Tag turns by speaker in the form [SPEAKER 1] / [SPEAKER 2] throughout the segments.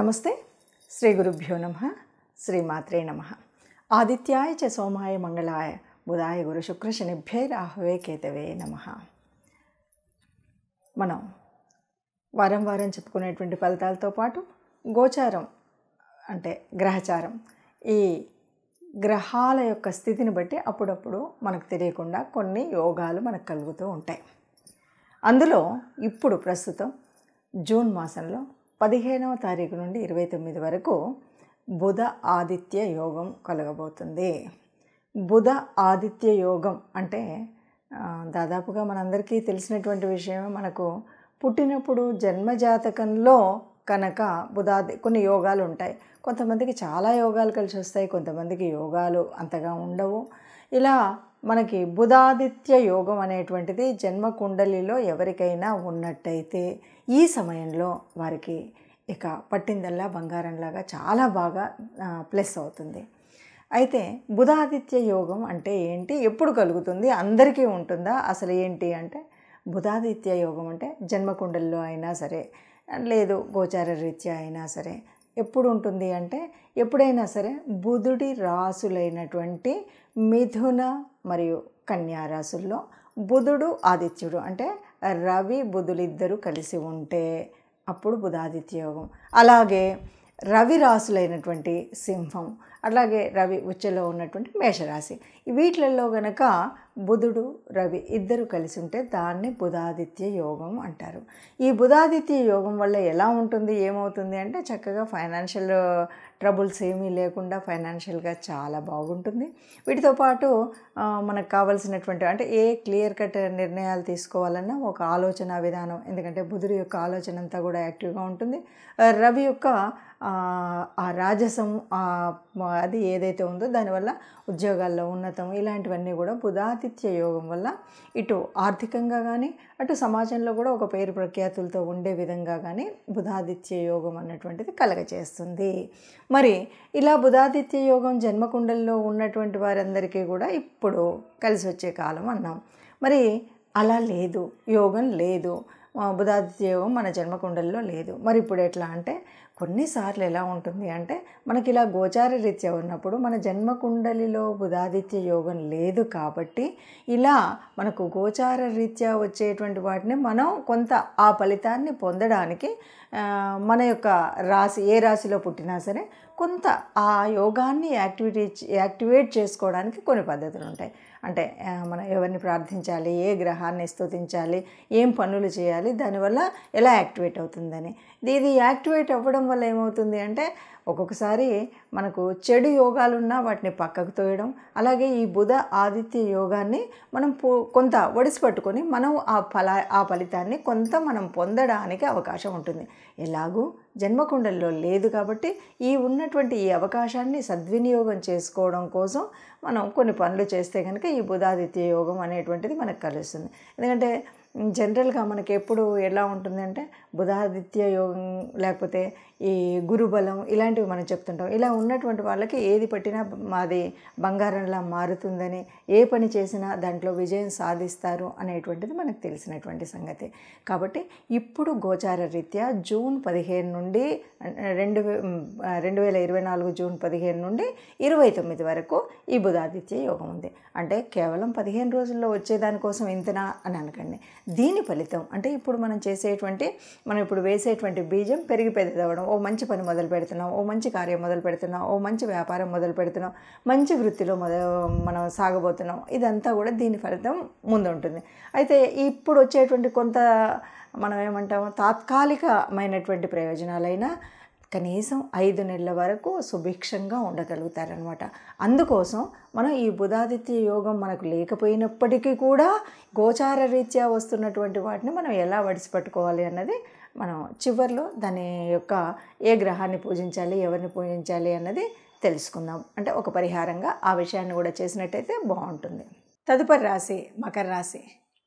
[SPEAKER 1] నమస్తే. శ్రీ గురుభ్యో నమః. శ్రీమాత్రే నమః. ఆదిత్యాయ చ సోమాయ మంగళాయ బుధాయ గురు శుక్ర శనిభ్యై రాహవే కేతవే నమః. మనం వారం వారం చెప్పుకునేటువంటి ఫలితాలతో పాటు గోచారం అంటే గ్రహచారం, ఈ గ్రహాల యొక్క స్థితిని బట్టి అప్పుడప్పుడు మనకు తెలియకుండా కొన్ని యోగాలు మనకు కలుగుతూ ఉంటాయి. అందులో ఇప్పుడు ప్రస్తుతం జూన్ మాసంలో 15వ తారీఖు నుండి 29 వరకు బుధ ఆదిత్య యోగం కలగబోతుంది. బుధ ఆదిత్య యోగం అంటే దాదాపుగా మనందరికీ తెలిసినటువంటి విషయం. మనకు పుట్టినప్పుడు జన్మజాతకంలో కనుక కొన్ని యోగాలు ఉంటాయి. కొంతమందికి చాలా యోగాలు కలిసి వస్తాయి, కొంతమందికి యోగాలు అంతగా ఉండవు. ఇలా మనకి బుధాదిత్య యోగం అనేటువంటిది జన్మ కుండలిలో ఎవరికైనా ఉన్నట్టయితే ఈ సమయంలో వారికి ఇక పట్టిందల్లా బంగారంలాగా చాలా బాగా ప్లస్ అవుతుంది. అయితే బుధాదిత్య యోగం అంటే ఏంటి, ఎప్పుడు కలుగుతుంది, అందరికీ ఉంటుందా, అసలు ఏంటి అంటే బుధాదిత్య యోగం అంటే జన్మకుండలిలో అయినా సరే, లేదు గోచార రీత్యా అయినా సరే ఎప్పుడు ఉంటుంది అంటే ఎప్పుడైనా సరే బుధుడి రాసులైనటువంటి మిథున మరియు కన్యా రాసుల్లో బుధుడు ఆదిత్యుడు అంటే రవి బుధులిద్దరూ కలిసి ఉంటే అప్పుడు బుధాదిత్య యోగం. అలాగే రవి రాసులైనటువంటి సింహం, అలాగే రవి ఉచ్చలో ఉన్నటువంటి మేషరాశి, వీటిలలో గనక బుధుడు రవి ఇద్దరు కలిసి ఉంటే దాన్ని బుధాదిత్య యోగం అంటారు. ఈ బుధాదిత్య యోగం వల్ల ఎలా ఉంటుంది, ఏమవుతుంది అంటే చక్కగా ఫైనాన్షియల్ ట్రబుల్స్ ఏమీ లేకుండా ఫైనాన్షియల్గా చాలా బాగుంటుంది. వీటితో పాటు మనకు కావాల్సినటువంటి అంటే ఏ క్లియర్ కట్ నిర్ణయాలు తీసుకోవాలన్నా ఒక ఆలోచన విధానం, ఎందుకంటే బుధుడి యొక్క ఆలోచన అంతా కూడా యాక్టివ్గా ఉంటుంది. రవి యొక్క ఆ రాజసం అది ఏదైతే ఉందో దానివల్ల ఉద్యోగాల్లో ఉన్నతం, ఇలాంటివన్నీ కూడా బుధాదిత్య యోగం వల్ల ఇటు ఆర్థికంగా కానీ అటు సమాజంలో కూడా ఒక పేరు ప్రఖ్యాతులతో ఉండే విధంగా కానీ బుధాదిత్య యోగం అన్నటువంటిది కలగచేస్తుంది. మరి ఇలా బుధాదిత్య యోగం జన్మకుండల్లో ఉన్నటువంటి వారందరికీ కూడా ఇప్పుడు కలిసి వచ్చే కాలం అన్నాం. మరి అలా లేదు, యోగం లేదు, బుధాదిత్య యోగం మన జన్మకుండల్లో లేదు. మరి ఇప్పుడు ఎట్లా అంటే కొన్నిసార్లు ఎలా ఉంటుంది అంటే మనకి ఇలా గోచార రీత్యా ఉన్నప్పుడు మన జన్మకుండలిలో బుధాదిత్య యోగం లేదు కాబట్టి ఇలా మనకు గోచార రీత్యా వచ్చేటువంటి వాటిని మనం కొంత ఆ ఫలితాన్ని పొందడానికి మన యొక్క రాశి ఏ రాశిలో పుట్టినా సరే కొంత ఆ యోగాన్ని యాక్టివేట్ చేసుకోవడానికి కొన్ని పద్ధతులు ఉంటాయి. అంటే మనం ఎవరిని ప్రార్థించాలి, ఏ గ్రహాన్ని స్తుతించాలి, ఏం పనులు చేయాలి, దానివల్ల ఎలా యాక్టివేట్ అవుతుందని. ఇది యాక్టివేట్ అవ్వడం వల్ల ఏమవుతుంది అంటే ఒక్కొక్కసారి మనకు చెడు యోగాలున్నా వాటిని పక్కకు తోయడం, అలాగే ఈ బుధ ఆదిత్య యోగాన్ని మనం కొంత ఒడిసి పట్టుకొని మనం ఆ ఫలితాన్ని కొంత మనం పొందడానికి అవకాశం ఉంటుంది. ఎలాగూ జన్మకుండల్లో లేదు కాబట్టి ఈ ఉన్నటువంటి ఈ అవకాశాన్ని సద్వినియోగం చేసుకోవడం కోసం మనం కొన్ని పనులు చేస్తే కనుక ఈ బుధాదిత్య యోగం అనేటువంటిది మనకు కలుస్తుంది. ఎందుకంటే జనరల్గా మనకి ఎప్పుడు ఎలా ఉంటుంది అంటే బుధాదిత్య యోగం లేకపోతే ఈ గురుబలం ఇలాంటివి మనం చెప్తుంటాం. ఇలా ఉన్నటువంటి వాళ్ళకి ఏది పట్టినా మాది బంగారంలా మారుతుందని, ఏ పని చేసినా దాంట్లో విజయం సాధిస్తారు అనేటువంటిది మనకు తెలిసినటువంటి సంగతి. కాబట్టి ఇప్పుడు గోచార రీత్యా జూన్ 15 నుండి 2024 జూన్ 15 నుండి 29 వరకు ఈ బుధాదిత్య యోగం ఉంది. అంటే కేవలం 15 రోజుల్లో వచ్చేదానికోసం ఇంతనా అని అనకండి. దీని ఫలితం అంటే ఇప్పుడు మనం ఇప్పుడు వేసేటువంటి బీజం పెరిగి పెద్దదవడం, ఓ మంచి పని మొదలు పెడుతున్నాం, ఓ మంచి కార్యం మొదలు పెడుతున్నాం, ఓ మంచి వ్యాపారం మొదలు పెడుతున్నాం, మంచి వృత్తిలో మనం సాగబోతున్నాం, ఇదంతా కూడా దీని ఫలితం ముందు ఉంటుంది. అయితే ఇప్పుడు వచ్చేటువంటి కొంత మనం ఏమంటాము తాత్కాలికమైనటువంటి ప్రయోజనాలైనా కనీసం 5 నెలల వరకు సుభిక్షంగా ఉండగలుగుతారనమాట. అందుకోసం మనం ఈ బుధాదిత్య యోగం మనకు లేకపోయినప్పటికీ కూడా గోచార రీత్యా వస్తున్నటువంటి వాటిని మనం ఎలా వడిసిపట్టుకోవాలి అన్నది మనం చివరిలో దాని యొక్క ఏ గ్రహాన్ని పూజించాలి, ఎవరిని పూజించాలి అన్నది తెలుసుకుందాం. అంటే ఒక పరిహారంగా ఆ విషయాన్ని కూడా చేసినట్టయితే బాగుంటుంది. తదుపరి రాశి మకర రాశి.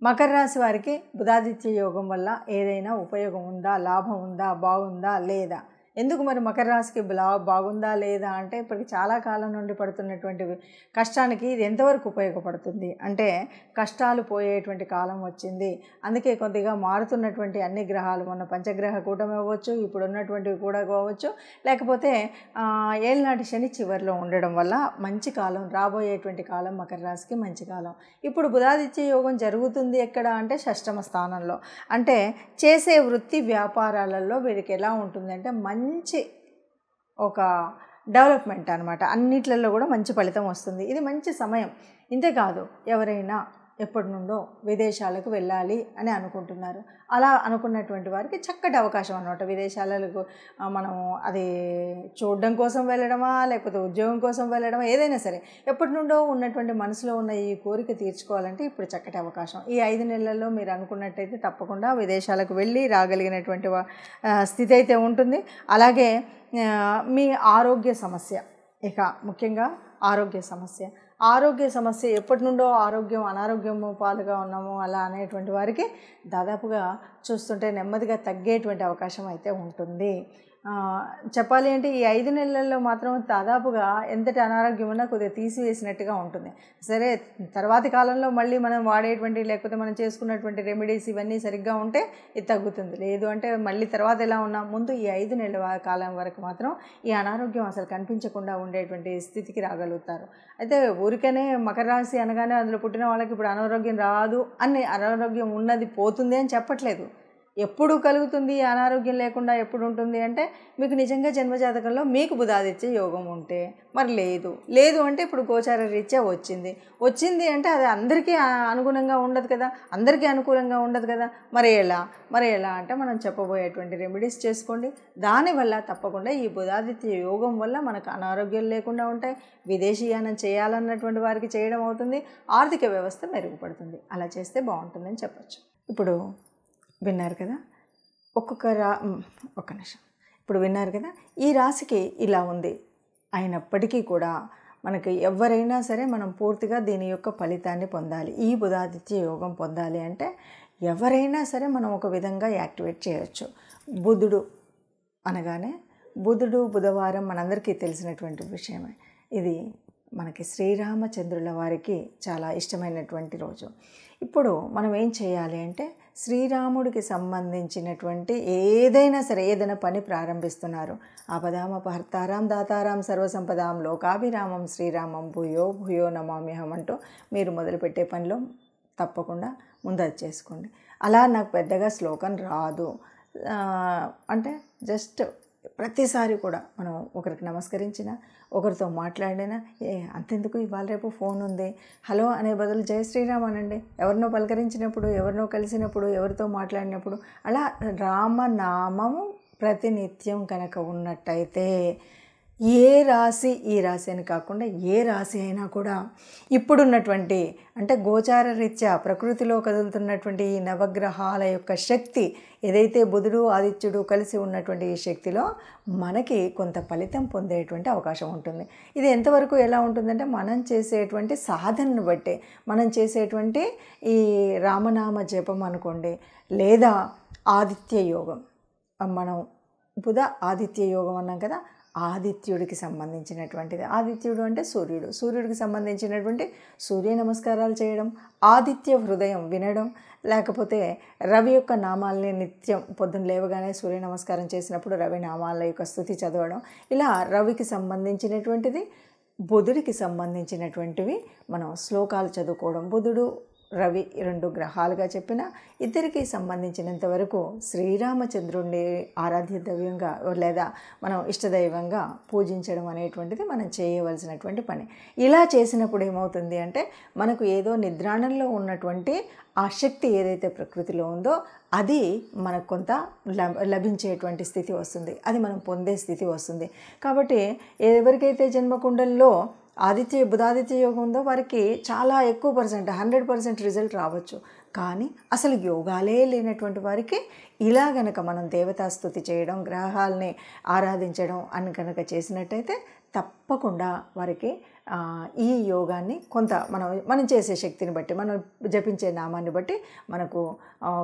[SPEAKER 1] మకర రాశి వారికి బుధాదిత్య యోగం వల్ల ఏదైనా ఉపయోగం ఉందా, లాభం ఉందా, బాగుందా లేదా, ఎందుకు మరి మకర రాశికి బాగుందా లేదా అంటే ఇప్పటికి చాలా కాలం నుండి పడుతున్నటువంటి కష్టానికి ఇది ఎంతవరకు ఉపయోగపడుతుంది అంటే కష్టాలు పోయేటువంటి కాలం వచ్చింది. అందుకే కొద్దిగా మారుతున్నటువంటి అన్ని గ్రహాలు, మొన్న పంచగ్రహ కూటమి అవ్వచ్చు, ఇప్పుడు ఉన్నటువంటివి కూడా కావచ్చు, లేకపోతే ఏళ్ళనాటి శని చివరిలో ఉండడం వల్ల మంచి కాలం, రాబోయేటువంటి కాలం మకర రాశికి మంచి కాలం. ఇప్పుడు బుధాదిత్య యోగం జరుగుతుంది ఎక్కడ అంటే షష్టమ స్థానంలో. అంటే చేసే వృత్తి వ్యాపారాలలో వీరికి ఎలా ఉంటుందంటే మంచి ఒక డెవలప్మెంట్ అనమాట. అన్నిట్లలో కూడా మంచి ఫలితం వస్తుంది. ఇది మంచి సమయం. ఇంతేకాదు, ఎవరైనా ఎప్పటి నుండో విదేశాలకు వెళ్ళాలి అని అనుకుంటున్నారు. అలా అనుకున్నటువంటి వారికి చక్కటి అవకాశం అన్నమాట. విదేశాలకు మనం అది చూడడం కోసం వెళ్ళడమా, లేకపోతే ఉద్యోగం కోసం వెళ్ళడమా, ఏదైనా సరే ఎప్పటి నుండో ఉన్నటువంటి మనసులో ఉన్న ఈ కోరిక తీర్చుకోవాలంటే ఇప్పుడు చక్కటి అవకాశం. ఈ 5 నెలల్లో మీరు అనుకున్నట్టయితే తప్పకుండా విదేశాలకు వెళ్ళి రాగలిగినటువంటి స్థితి అయితే ఉంటుంది. అలాగే మీ ఆరోగ్య సమస్య, ఇక ముఖ్యంగా ఆరోగ్య సమస్య ఎప్పటి నుండో అనారోగ్యం పాలుగా ఉన్నాము అలా అనేటువంటి వారికి దాదాపుగా చూస్తుంటే నెమ్మదిగా తగ్గేటువంటి అవకాశం అయితే ఉంటుంది. చెప్పాలి అంటే ఈ 5 నెలల్లో మాత్రం దాదాపుగా ఎంతటి అనారోగ్యం ఉన్నా కొద్దిగా తీసివేసినట్టుగా ఉంటుంది. సరే, తర్వాతి కాలంలో మళ్ళీ మనం వాడేటువంటి లేకపోతే మనం చేసుకున్నటువంటి రెమెడీస్ ఇవన్నీ సరిగ్గా ఉంటే ఇది తగ్గుతుంది. లేదు అంటే మళ్ళీ తర్వాత ఎలా ఉన్నా ముందు ఈ 5 నెలల కాలం వరకు మాత్రం ఈ అనారోగ్యం అసలు కనిపించకుండా ఉండేటువంటి స్థితికి రాగలుగుతారు. అయితే ఊరికనే మకర రాశి అనగానే అందులో పుట్టిన వాళ్ళకి ఇప్పుడు అనారోగ్యం రాదు అని, అనారోగ్యం ఉన్నది పోతుంది అని చెప్పట్లేదు. ఎప్పుడు కలుగుతుంది అనారోగ్యం లేకుండా ఎప్పుడు ఉంటుంది అంటే మీకు నిజంగా జన్మజాతకంలో మీకు బుధాదిత్య యోగం ఉంటే, మరి లేదు అంటే ఇప్పుడు గోచార రీత్యా వచ్చింది అంటే అది అందరికీ అనుగుణంగా ఉండదు కదా, అందరికీ అనుకూలంగా ఉండదు కదా. మరి ఎలా అంటే మనం చెప్పబోయేటువంటి రెమెడీస్ చేసుకోండి. దానివల్ల తప్పకుండా ఈ బుధాదిత్య యోగం వల్ల మనకు అనారోగ్యాలు లేకుండా ఉంటాయి. విదేశీయానం చేయాలన్నటువంటి వారికి చేయడం అవుతుంది. ఆర్థిక వ్యవస్థ మెరుగుపడుతుంది. అలా చేస్తే బాగుంటుందని చెప్పచ్చు. ఇప్పుడు విన్నారు కదా, ఒక్క నిమిషం. ఇప్పుడు విన్నారు కదా, ఈ రాశికి ఇలా ఉంది. అయినప్పటికీ కూడా మనకి ఎవరైనా సరే మనం పూర్తిగా దీని యొక్క ఫలితాన్ని పొందాలి. ఈ బుధాదిత్య యోగం పొందాలి అంటే ఎవరైనా సరే మనం ఒక విధంగా యాక్టివేట్ చేయొచ్చు. బుధవారం మనందరికీ తెలిసినటువంటి విషయమే. ఇది మనకి శ్రీరామచంద్రుల వారికి చాలా ఇష్టమైనటువంటి రోజు. ఇప్పుడు మనం ఏం చేయాలి అంటే శ్రీరాముడికి సంబంధించినటువంటి ఏదైనా పని ప్రారంభిస్తున్నారు. ఆపదామపహర్తారాం దాతారాం సర్వసంపదాం లోకాభిరామం శ్రీరామం భూయో భూయో నమామ్యహం అంటూ మీరు మొదలుపెట్టే పనిలో తప్పకుండా ముందది చేసుకోండి. అలా నాకు పెద్దగా శ్లోకం రాదు అంటే జస్ట్ ప్రతిసారి కూడా మనం ఒకరికి నమస్కరించినా, ఒకరితో మాట్లాడినా, అంతెందుకు ఇవాళ రేపు ఫోన్ ఉంది, హలో అనే బదులు జై శ్రీరామ్ అనండి. ఎవరినో పలకరించినప్పుడు, ఎవరినో కలిసినప్పుడు, ఎవరితో మాట్లాడినప్పుడు అలా రామనామము ప్రతినిత్యం కనుక ఉన్నట్టయితే ఈ రాశి అని కాకుండా ఏ రాశి అయినా కూడా ఇప్పుడున్నటువంటి అంటే గోచార రీత్యా ప్రకృతిలో కదులుతున్నటువంటి ఈ నవగ్రహాల యొక్క శక్తి ఏదైతే బుధుడు ఆదిత్యుడు కలిసి ఉన్నటువంటి ఈ శక్తిలో మనకి కొంత ఫలితం పొందేటువంటి అవకాశం ఉంటుంది. ఇది ఎంతవరకు ఎలా ఉంటుందంటే మనం చేసేటువంటి సాధనను బట్టి, మనం చేసేటువంటి ఈ రామనామ జపం అనుకోండి, లేదా ఆదిత్య యోగం, మనం బుధ ఆదిత్య యోగం అన్నాం కదా, ఆదిత్యుడికి సంబంధించినటువంటిది. ఆదిత్యుడు అంటే సూర్యుడికి సంబంధించినటువంటి సూర్య నమస్కారాలు చేయడం, ఆదిత్య హృదయం వినడం, లేకపోతే రవి యొక్క నామాల్ని నిత్యం పొద్దున్న లేవగానే సూర్య నమస్కారం చేసినప్పుడు రవి నామాల యొక్క స్తుతి చదవడం, ఇలా రవికి సంబంధించినటువంటిది, బుధుడికి సంబంధించినటువంటివి మనం శ్లోకాలు చదువుకోవడం. బుధుడు రవి 2 గ్రహాలుగా చెప్పిన ఇద్దరికి సంబంధించినంత వరకు శ్రీరామచంద్రుడిని ఆరాధ్య దైవంగా లేదా మనం ఇష్టదైవంగా పూజించడం అనేటువంటిది మనం చేయవలసినటువంటి పని. ఇలా చేసినప్పుడు ఏమవుతుంది అంటే మనకు ఏదో నిద్రాణంలో ఉన్నటువంటి ఆ శక్తి ఏదైతే ప్రకృతిలో ఉందో అది మనకు కొంత లభించేటువంటి స్థితి వస్తుంది, అది మనం పొందే స్థితి వస్తుంది. కాబట్టి ఎవరికైతే జన్మకుండల్లో బుధాదిత్య యోగం ఉందో వారికి చాలా ఎక్కువ పర్సెంట్ 100% రిజల్ట్ రావచ్చు. కానీ అసలు యోగాలే లేనటువంటి వారికి ఇలా గనక మనం దేవతాస్తుతి చేయడం, గ్రహాలని ఆరాధించడం అని కనుక చేసినట్టయితే తప్పకుండా వారికి ఈ యోగాన్ని కొంత మనం చేసే శక్తిని బట్టి, మనం జపించే నామాన్ని బట్టి మనకు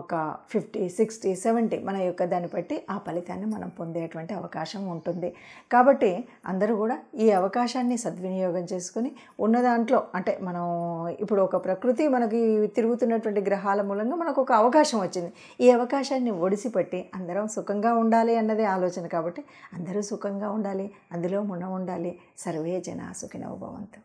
[SPEAKER 1] ఒక 50, 60, 70 మన యొక్క దాన్ని బట్టి ఆ ఫలితాన్ని మనం పొందేటువంటి అవకాశం ఉంటుంది. కాబట్టి అందరూ కూడా ఈ అవకాశాన్ని సద్వినియోగం చేసుకుని ఉన్న దాంట్లో, అంటే మనం ఇప్పుడు ఒక ప్రకృతి మనకి తిరుగుతున్నటువంటి గ్రహాల మూలంగా మనకు ఒక అవకాశం వచ్చింది. ఈ అవకాశాన్ని ఒడిసిపట్టి అందరం సుఖంగా ఉండాలి అన్నదే ఆలోచన. కాబట్టి అందరూ సుఖంగా ఉండాలి, అందులో ఉండాలి. సర్వే జనా సుఖినో భవంతు.